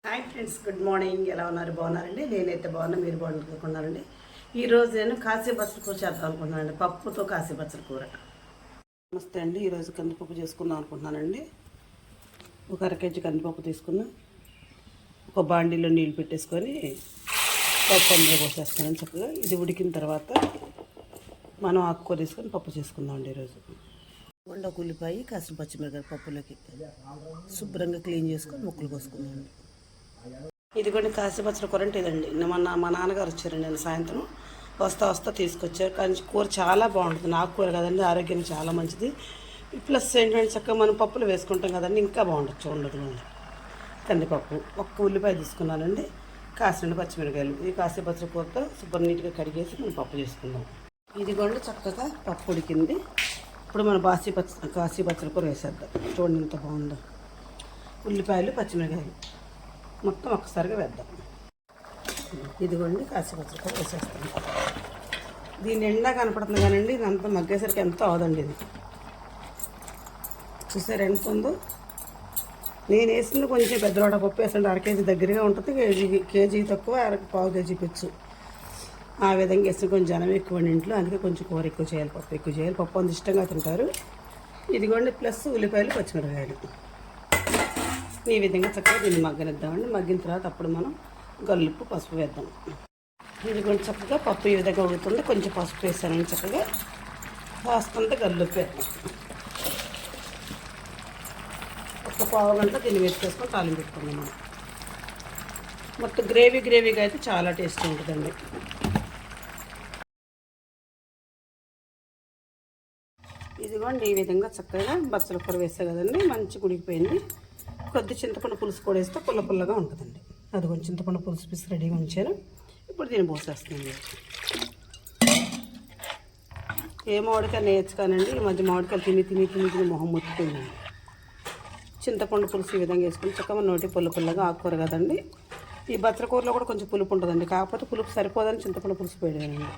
Hi friends, good morning. ఎలా ఉన్నారు? బాగున్నారండి? నేనైతే బాగున్నా, మీరు బాగున్నారండి. ఈరోజు నేను కాశీ బచ్చల కూర చేద్దాం అనుకుంటున్నానండి. పప్పుతో కాశీ బచ్చల కూర. నమస్తే అండి. ఈరోజు కందిపప్పు చేసుకుందాం అనుకుంటున్నానండి. ఒక 1/2 కేజీ కందిపప్పు తీసుకుని ఒక బాండీలో నీళ్ళు పెట్టేసుకొని పప్పు అందులో పోసేస్తానండి. చక్కగా ఇది ఉడికిన తర్వాత మనం ఆకుకూర తీసుకొని పప్పు చేసుకుందామండి. ఈరోజు ఒక ఉల్లిపాయ, కాసిన పచ్చిమిరపకాయ పప్పులోకి శుభ్రంగా క్లీన్ చేసుకొని ముక్కలు కోసుకుందామండి. ఇదిగోండి కాశీ బచ్చల కూర అంటే ఇదండి. మా నాన్నగారు వచ్చారండి నేను సాయంత్రం వస్తా తీసుకొచ్చారు. కానీ కూర చాలా బాగుంటుంది. నాకు కూర కదండి, ఆరోగ్యం చాలా మంచిది. ప్లస్ ఏంటంటే చక్కగా మనం పప్పులు వేసుకుంటాం కదండి, ఇంకా బాగుండొచ్చు. ఉండదు కందిపప్పు, ఒక్క ఉల్లిపాయ తీసుకున్నానండి, కాసిన పచ్చిమిరకాయలు. ఈ కాశీ బచ్చల కూరతో శుభ్రం నీట్గా కడిగేసి మనం పప్పు చేసుకుందాం. ఇదిగోండి చక్కగా పప్పు ఉడికింది. ఇప్పుడు మనం కాశీ బచ్చల కూర వేసేద్దాం. చూడండి ఎంత బాగుందో. ఉల్లిపాయలు, పచ్చిమిరకాయలు మొత్తం ఒక్కసారిగా వేద్దాం. ఇదిగోండి కాశీ బచ్చల కూర వేసేస్తాం. దీని ఎండా కనపడుతుంది కానండి, ఇదంతా మగ్గేసరికి ఎంతో అవదండి. ఇది చూసారు ఎంత ఉందో. నేను వేసింది కొంచెం పెద్దలోట పప్పు వేసండి. 1/2 కేజీ దగ్గరగా ఉంటుంది. కేజీ తక్కువ, 1/4 కేజీ పెచ్చు. ఆ విధంగా వేస్తే కొంచెం జనం ఎక్కువ ఇంట్లో, అందుకే కొంచెం కూర ఎక్కువ చేయాలి, పప్పు ఎక్కువ చేయాలి. పప్పు అంత ఇష్టంగా తింటారు. ఇదిగోండి ప్లస్ ఉల్లిపాయలు, పచ్చిమిరకాయలు. ఈ విధంగా చక్కగా దీన్ని మగ్గనిద్దామండి. మగ్గిన తర్వాత అప్పుడు మనం గల్లుప్పు, పసుపు వేద్దాం. ఇది కొంచెం చక్కగా పప్పు ఈ విధంగా ఉడుతుంది. కొంచెం పసుపు వేసానండి. చక్కగా కాస్తంత గల్లుప్పు వేద్దాం. ఒక పావు గంట దీన్ని వేసుకొని తాలింపు పెట్టుకుందాం మనం. మొత్తం గ్రేవీగా అయితే చాలా టేస్టీ ఉంటుందండి. ఇదిగోండి ఈ విధంగా చక్కగా బచ్చల కూర వేసా కదండి, మంచి ఉడికిపోయింది. కొద్ది చింతపండు పులుసు కూడా వేస్తే పుల్లగా ఉంటుందండి. అది కొంచెం చింతపండు పులుసు పీస్ రెడీగా ఉంచాను. ఇప్పుడు దీన్ని పోసేస్తుంది. ఏ మామిడికాయ నేర్చు కానండి, ఈ మధ్య మామిడికాయలు తిని మొహం ముట్టుకుందండి. చింతపండు పులుసు ఈ విధంగా వేసుకుని చక్కగా నోటి పుల్లగా ఆకుకూర కదండి. ఈ బచ్చల కూరలో కూడా కొంచెం పులుపు ఉంటుందండి, కాకపోతే పులుపు సరిపోదని చింతపండు పులుసు పోయానండి.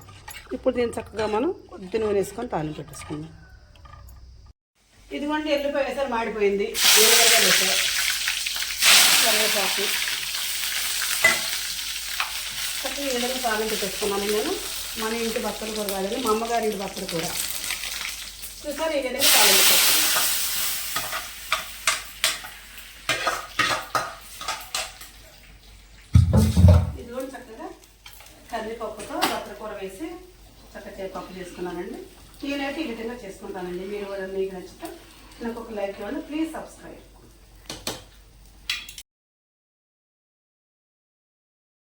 ఇప్పుడు దీన్ని చక్కగా మనం కొద్ది నూనె వేసుకొని తాలింపు పెట్టేసుకుందాం. ఇదిగోండి ఎల్లిపాయ వేసారు, మాడిపోయింది. వేసారు కరివేపాకు చక్కగా ఈ విధంగా తాలింపు పెట్టేసుకున్నాను నేను. మన ఇంటి బచ్చల కూర కాదండి, మా అమ్మగారి ఇంటి బచ్చల కూర. చూసారు ఈ విధంగా తాలింపు పెట్టుకున్నాను. ఇదిగోండి చక్కగా కందిపప్పుతో బచ్చల కూర వేసి చక్కగా పప్పు చేసుకున్నానండి. నేనైతే ఈ విధంగా చేసుకుంటానండి. మీరు కూడా మీకు నచ్చితే నాకు ఒక లైక్ ఇవ్వండి. Please subscribe.